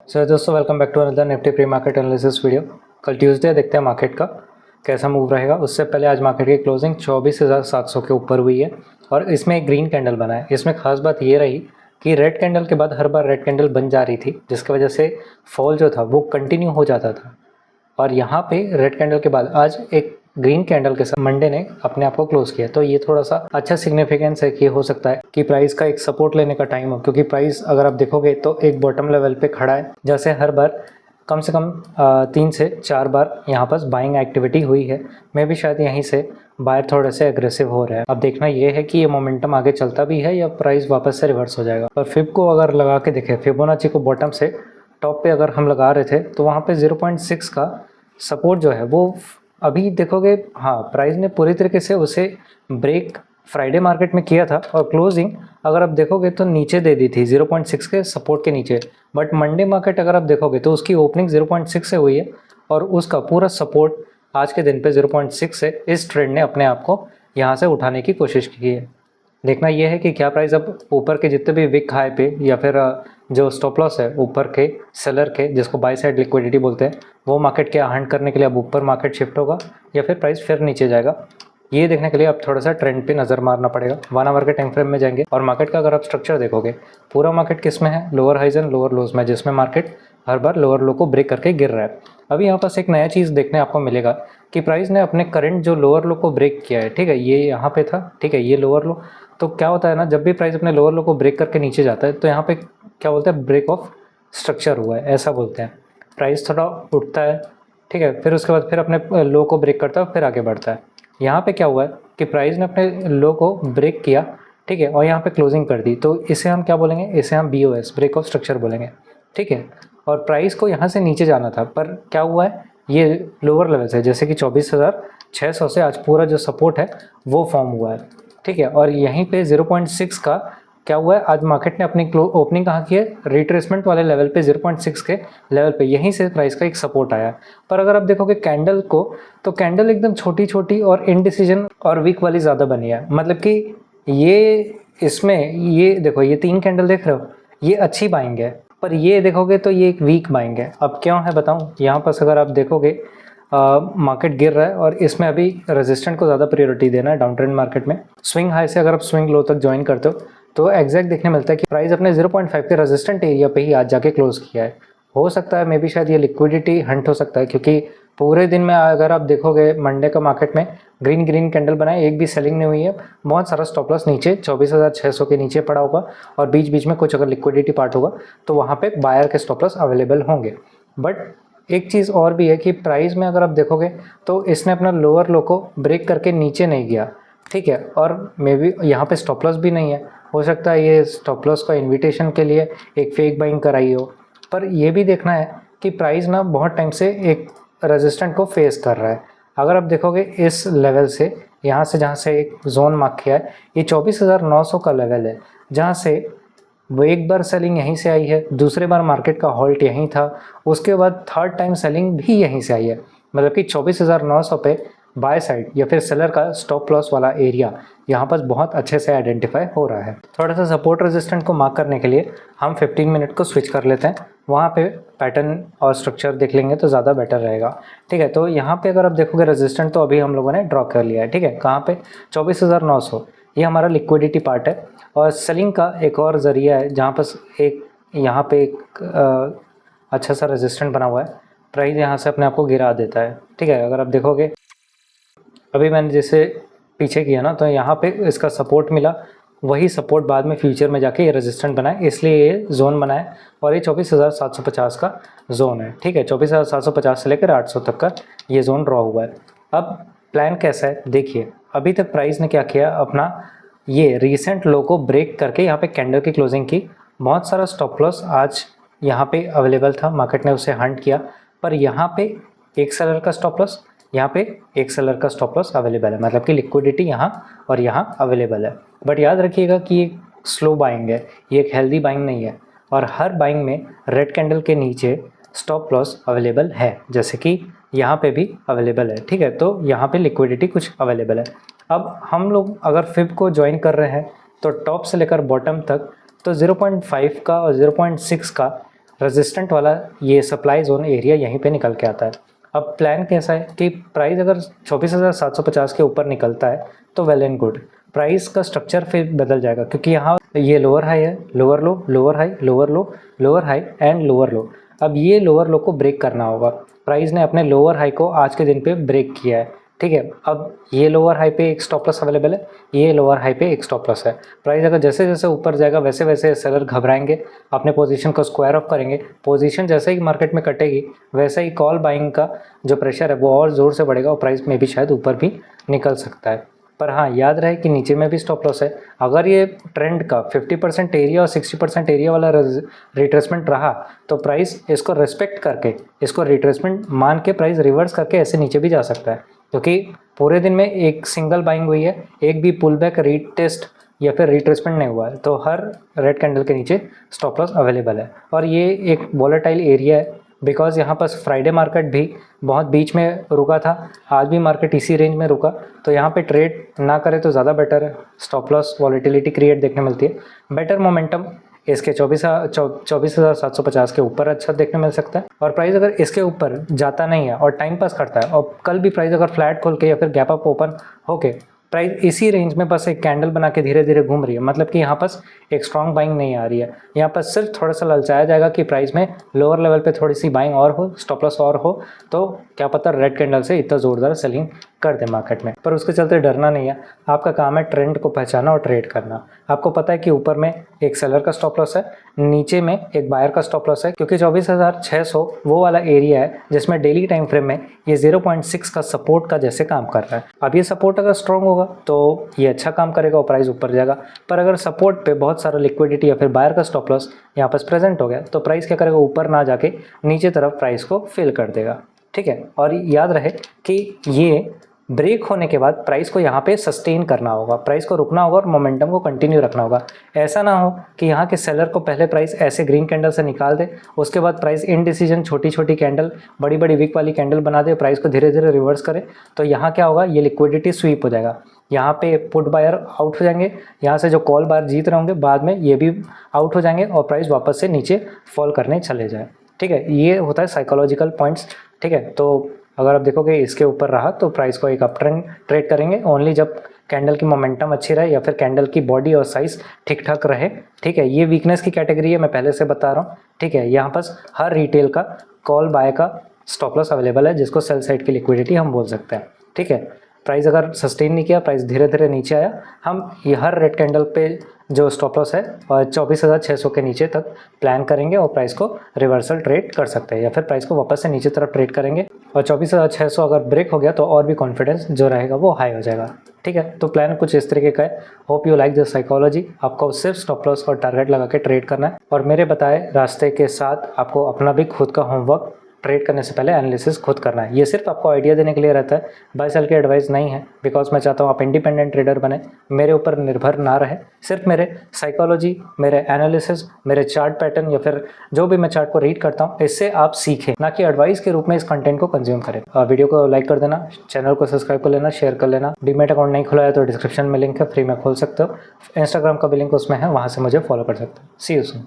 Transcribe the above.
सो दोस्तों welcome back to another Nifty pre market analysis video. कल Tuesday देखते हैं मार्केट का कैसा मूव रहेगा। उससे पहले आज मार्केट की क्लोजिंग 24,700 के ऊपर हुई है और इसमें एक ग्रीन कैंडल बना है। इसमें खास बात ये रही कि रेड कैंडल के बाद हर बार रेड कैंडल बन जा रही थी, जिसकी वजह से फॉल जो था वो कंटिन्यू हो जाता था। और यहाँ पे रेड कैंडल के बाद आज एक ग्रीन कैंडल के साथ मंडे ने अपने आप को क्लोज किया, तो ये थोड़ा सा अच्छा सिग्निफिकेंस है कि हो सकता है कि प्राइस का एक सपोर्ट लेने का टाइम हो, क्योंकि प्राइस अगर आप देखोगे तो एक बॉटम लेवल पे खड़ा है, जैसे हर बार कम से कम 3 से 4 बार यहाँ पर बाइंग एक्टिविटी हुई है। मैं भी शायद यहीं से बायर थोड़े से एग्रेसिव हो रहे हैं। अब देखना ये है कि ये मोमेंटम आगे चलता भी है या प्राइस वापस से रिवर्स हो जाएगा। और फिब को अगर लगा के देखें, फिबोनाची को बॉटम से टॉप पे अगर हम लगा रहे थे तो वहाँ पे 0.6 का सपोर्ट जो है वो अभी देखोगे, हाँ प्राइस ने पूरी तरीके से उसे ब्रेक फ्राइडे मार्केट में किया था और क्लोजिंग अगर आप देखोगे तो नीचे दे दी थी 0.6 के सपोर्ट के नीचे। बट मंडे मार्केट अगर आप देखोगे तो उसकी ओपनिंग 0.6 से हुई है और उसका पूरा सपोर्ट आज के दिन पे 0.6 से इस ट्रेंड ने अपने आप को यहाँ से उठाने की कोशिश की है। देखना यह है कि क्या प्राइस अब ऊपर के जितने भी विक हाई पे या फिर जो स्टॉप लॉस है ऊपर के सेलर के, जिसको बाय साइड लिक्विडिटी बोलते हैं, वो मार्केट के हंट करने के लिए अब ऊपर मार्केट शिफ्ट होगा या फिर प्राइस फिर नीचे जाएगा। ये देखने के लिए अब थोड़ा सा ट्रेंड पे नज़र मारना पड़ेगा। 1 आवर के टाइम फ्रेम में जाएंगे और मार्केट का अगर आप स्ट्रक्चर देखोगे, पूरा मार्केट किस में है, lower highs and lower lows में, जिसमें मार्केट हर बार लोअर लो को ब्रेक करके गिर रहा है। अभी यहाँ पास एक नया चीज़ देखने आपको मिलेगा कि प्राइस ने अपने करंट जो लोअर लो को ब्रेक किया है, ठीक है, ये यहाँ पे था, ठीक है, ये लोअर लो। तो क्या होता है ना, जब भी प्राइस अपने लोअर लो को ब्रेक करके नीचे जाता है तो यहाँ पे क्या बोलते हैं, ब्रेक ऑफ स्ट्रक्चर हुआ है, ऐसा बोलते हैं। प्राइस थोड़ा उठता है, ठीक है, फिर उसके बाद फिर अपने लो को ब्रेक करता है, फिर आगे बढ़ता है। यहाँ पे क्या हुआ है कि प्राइस ने अपने लो को ब्रेक किया, ठीक है, और यहाँ पे क्लोजिंग कर दी, तो इसे हम क्या बोलेंगे, इसे हम BOS ब्रेक ऑफ स्ट्रक्चर बोलेंगे, ठीक है। और प्राइस को यहाँ से नीचे जाना था, पर क्या हुआ है, ये लोअर लेवल से जैसे कि 24,600 से आज पूरा जो सपोर्ट है वो फॉर्म हुआ है, ठीक है। और यहीं पे 0.6 का क्या हुआ है, आज मार्केट ने अपनी ओपनिंग कहाँ की है, रिट्रेसमेंट वाले लेवल पे 0.6 के लेवल पे, यहीं से प्राइस का एक सपोर्ट आया। पर अगर आप देखोगे कैंडल को, तो कैंडल एकदम छोटी छोटी और इनडिसीजन और वीक वाली ज़्यादा बनी है। मतलब कि ये इसमें ये देखो, ये 3 कैंडल देख रहे हो, ये अच्छी बाइंग है, पर ये देखोगे तो ये एक वीक बाइंग है। अब क्यों है बताऊँ, यहाँ पर अगर आप देखोगे मार्केट गिर रहा है और इसमें अभी रेजिस्टेंट को ज़्यादा प्रायोरिटी देना है डाउन ट्रेंड मार्केट में। स्विंग हाई से अगर आप स्विंग लो तक ज्वाइन करते हो तो एग्जैक्ट देखने मिलता है कि प्राइस अपने 0.5 के रेजिस्टेंट एरिया पे ही आज जाके क्लोज किया है। हो सकता है मे बी शायद ये लिक्विडिटी हंट हो सकता है, क्योंकि पूरे दिन में अगर आप देखोगे मंडे का मार्केट में ग्रीन ग्रीन कैंडल बनाए, एक भी सेलिंग नहीं हुई है। बहुत सारा स्टॉप लॉस नीचे 24,600 के नीचे पड़ा होगा और बीच बीच में कुछ अगर लिक्विडिटी पार्ट होगा तो वहाँ पे बायर के स्टॉप लॉस अवेलेबल होंगे। बट एक चीज़ और भी है कि प्राइस में अगर आप देखोगे तो इसने अपना लोअर लो को ब्रेक करके नीचे नहीं गया, ठीक है, और मे बी यहाँ पे स्टॉप लॉस भी नहीं है। हो सकता है ये स्टॉप लॉस का इन्विटेशन के लिए एक फेक बाइंग कराई हो। पर ये भी देखना है कि प्राइस ना बहुत टाइम से एक रेजिस्टेंट को फेस कर रहा है। अगर आप देखोगे इस लेवल से, यहाँ से जहाँ से एक जोन मार्क किया है, ये 24,900 का लेवल है, जहाँ से वो एक बार सेलिंग यहीं से आई है, दूसरे बार मार्केट का हॉल्ट यहीं था, उसके बाद थर्ड टाइम सेलिंग भी यहीं से आई है। मतलब कि 24,900 पे बाय साइड या फिर सेलर का स्टॉप लॉस वाला एरिया यहाँ पर बहुत अच्छे से आइडेंटिफाई हो रहा है। थोड़ा सा सपोर्ट रेजिस्टेंट को मार्क करने के लिए हम 15 मिनट को स्विच कर लेते हैं, वहाँ पे पैटर्न और स्ट्रक्चर देख लेंगे तो ज़्यादा बेटर रहेगा, ठीक है। तो यहाँ पे अगर आप देखोगे रेजिस्टेंट तो अभी हम लोगों ने ड्रॉ कर लिया है, ठीक है, कहाँ पे 24,900, ये हमारा लिक्विडिटी पार्ट है। और सेलिंग का एक और ज़रिया है जहाँ पर एक यहाँ पे एक अच्छा सा रेजिस्टेंट बना हुआ है, प्राइस यहाँ से अपने आप को गिरा देता है, ठीक है। अगर आप देखोगे अभी मैंने जैसे पीछे किया ना, तो यहाँ पे इसका सपोर्ट मिला, वही सपोर्ट बाद में फ्यूचर में जाके ये रेजिस्टेंट बना है, इसलिए ये जोन बना है। और ये 24,750 का जोन है, ठीक है, 24,750 से लेकर 800 तक का ये जोन ड्रॉ हुआ है। अब प्लान कैसा है देखिए, अभी तक प्राइस ने क्या किया, अपना ये रिसेंट लो को ब्रेक करके यहाँ पे कैंडल की क्लोजिंग की। बहुत सारा स्टॉप लॉस आज यहाँ पे अवेलेबल था, मार्केट ने उसे हंट किया, पर यहाँ पे एक सेलर का स्टॉप लॉस, यहाँ पे एक सेलर का स्टॉप लॉस अवेलेबल है, मतलब कि लिक्विडिटी यहाँ और यहाँ अवेलेबल है। बट याद रखिएगा कि ये स्लो बाइंग है, ये एक हेल्दी बाइंग नहीं है, और हर बाइंग में रेड कैंडल के नीचे स्टॉप लॉस अवेलेबल है, जैसे कि यहाँ पे भी अवेलेबल है, ठीक है। तो यहाँ पे लिक्विडिटी कुछ अवेलेबल है। अब हम लोग अगर फिब को ज्वाइन कर रहे हैं तो टॉप से लेकर बॉटम तक तो 0.5 का और 0.6 का रेजिस्टेंट वाला ये सप्लाई जोन एरिया यहीं पे निकल के आता है। अब प्लान कैसा है कि प्राइस अगर 24,750 के ऊपर निकलता है तो वेल एंड गुड, प्राइस का स्ट्रक्चर फिर बदल जाएगा, क्योंकि यहाँ ये लोअर हाई है, lower low, lower high, lower low, lower high and lower लो। अब ये लोअर लो को ब्रेक करना होगा। प्राइस ने अपने लोअर हाई को आज के दिन पे ब्रेक किया है, ठीक है। अब ये लोअर हाई पे एक स्टॉप लॉस अवेलेबल है, ये लोअर हाई पे एक स्टॉप लॉस है। प्राइस अगर जैसे जैसे ऊपर जाएगा वैसे वैसे सेलर घबराएंगे, अपने पोजीशन को स्क्वायर ऑफ करेंगे। पोजीशन जैसे ही मार्केट में कटेगी वैसे ही कॉल बाइंग का जो प्रेशर है वो और ज़ोर से बढ़ेगा और प्राइस में भी शायद ऊपर भी निकल सकता है। पर हाँ, याद रहे कि नीचे में भी स्टॉप लॉस है। अगर ये ट्रेंड का 50% एरिया और 60% एरिया वाला रिट्रेसमेंट रहा तो प्राइस इसको रेस्पेक्ट करके, इसको रिट्रेसमेंट मान के प्राइस रिवर्स करके ऐसे नीचे भी जा सकता है, क्योंकि पूरे दिन में एक सिंगल बाइंग हुई है, एक भी पुल बैक, रीटेस्ट या फिर रिट्रेसमेंट नहीं हुआ है। तो हर रेड कैंडल के नीचे स्टॉप लॉस अवेलेबल है। और ये एक वॉलेटाइल एरिया है, बिकॉज यहाँ पर फ्राइडे मार्केट भी बहुत बीच में रुका था, आज भी मार्केट इसी रेंज में रुका, तो यहाँ पे ट्रेड ना करे तो ज़्यादा बेटर है। स्टॉप लॉस वॉलेटिलिटी क्रिएट देखने मिलती है, बेटर मोमेंटम इसके 24,750 के ऊपर अच्छा देखने मिल सकता है। और प्राइस अगर इसके ऊपर जाता नहीं है और टाइम पास करता है, और कल भी प्राइस अगर फ्लैट खोल के या फिर गैप अप ओपन होके प्राइस इसी रेंज में बस एक कैंडल बना के धीरे धीरे घूम रही है, मतलब कि यहाँ पास एक स्ट्रॉन्ग बाइंग नहीं आ रही है। यहाँ पर सिर्फ थोड़ा सा ललचाया जाएगा कि प्राइस में लोअर लेवल पे थोड़ी सी बाइंग और हो, स्टॉप लॉस और हो, तो क्या पता रेड कैंडल से इतना ज़ोरदार सेलिंग कर दे मार्केट में। पर उसके चलते डरना नहीं है, आपका काम है ट्रेंड को पहचाना और ट्रेड करना। आपको पता है कि ऊपर में एक सेलर का स्टॉप लॉस है, नीचे में एक बायर का स्टॉप लॉस है, क्योंकि 24,600 वो वाला एरिया है जिसमें डेली टाइम फ्रेम में ये 0.6 का सपोर्ट का जैसे काम कर रहा है। अब ये सपोर्ट अगर स्ट्रॉन्ग होगा तो ये अच्छा काम करेगा और प्राइस ऊपर जाएगा। पर अगर सपोर्ट पे बहुत सारा लिक्विडिटी या फिर बायर का स्टॉप लॉस यहाँ पर प्रेजेंट हो गया तो प्राइस क्या करेगा, ऊपर ना जाके नीचे तरफ प्राइस को फिल कर देगा, ठीक है। और याद रहे कि ये ब्रेक होने के बाद प्राइस को यहाँ पे सस्टेन करना होगा, प्राइस को रुकना होगा और मोमेंटम को कंटिन्यू रखना होगा। ऐसा ना हो कि यहाँ के सेलर को पहले प्राइस ऐसे ग्रीन कैंडल से निकाल दे, उसके बाद प्राइस इनडिसीजन छोटी छोटी कैंडल, बड़ी बड़ी वीक वाली कैंडल बना दे, प्राइस को धीरे धीरे रिवर्स करे, तो यहाँ क्या होगा, ये लिक्विडिटी स्वीप हो जाएगा। यहाँ पे पुट बायर आउट हो जाएंगे, यहाँ से जो कॉल बायर जीत रहे होंगे बाद में ये भी आउट हो जाएंगे और प्राइस वापस से नीचे फॉल करने चले जाए, ठीक है। ये होता है साइकोलॉजिकल पॉइंट्स, ठीक है। तो अगर आप देखोगे इसके ऊपर रहा तो प्राइस को एक अप ट्रेंड ट्रेड करेंगे ओनली जब कैंडल की मोमेंटम अच्छी रहे या फिर कैंडल की बॉडी और साइज ठीक ठाक रहे, ठीक है। ये वीकनेस की कैटेगरी है, मैं पहले से बता रहा हूँ, ठीक है। यहाँ पर हर रिटेल का कॉल बाय का स्टॉप लॉस अवेलेबल है, जिसको सेल साइड की लिक्विडिटी हम बोल सकते हैं, ठीक है। प्राइस अगर सस्टेन नहीं किया, प्राइस धीरे धीरे नीचे आया, हम ये हर रेड कैंडल पे जो स्टॉप लॉस है और 24,600 के नीचे तक प्लान करेंगे और प्राइस को रिवर्सल ट्रेड कर सकते हैं, या फिर प्राइस को वापस से नीचे तरफ ट्रेड करेंगे। और 24,600 अगर ब्रेक हो गया तो और भी कॉन्फिडेंस जो रहेगा वो हाई हो जाएगा, ठीक है। तो प्लान कुछ इस तरीके का है। Hope you like this psychology. आपको सिर्फ स्टॉप लॉस और टारगेट लगा के ट्रेड करना है और मेरे बताए रास्ते के साथ आपको अपना भी खुद का होमवर्क ट्रेड करने से पहले एनालिसिस खुद करना है। ये सिर्फ आपको आइडिया देने के लिए रहता है, बाय सेल की एडवाइस नहीं है, बिकॉज मैं चाहता हूँ आप इंडिपेंडेंट ट्रेडर बने, मेरे ऊपर निर्भर ना रहे। सिर्फ मेरे साइकोलॉजी, मेरे एनालिसिस, मेरे चार्ट पैटर्न या फिर जो भी मैं चार्ट को रीड करता हूँ इससे आप सीखें, ना कि एडवाइस के रूप में इस कंटेंट को कंज्यूम करें। वीडियो को लाइक कर देना, चैनल को सब्सक्राइब कर लेना, शेयर कर लेना। डीमैट अकाउंट नहीं खुला है तो डिस्क्रिप्शन में लिंक है, फ्री में खोल सकते हो। इंस्टाग्राम का भी लिंक उसमें है, वहाँ से मुझे फॉलो कर सकते हो। सी यू सून।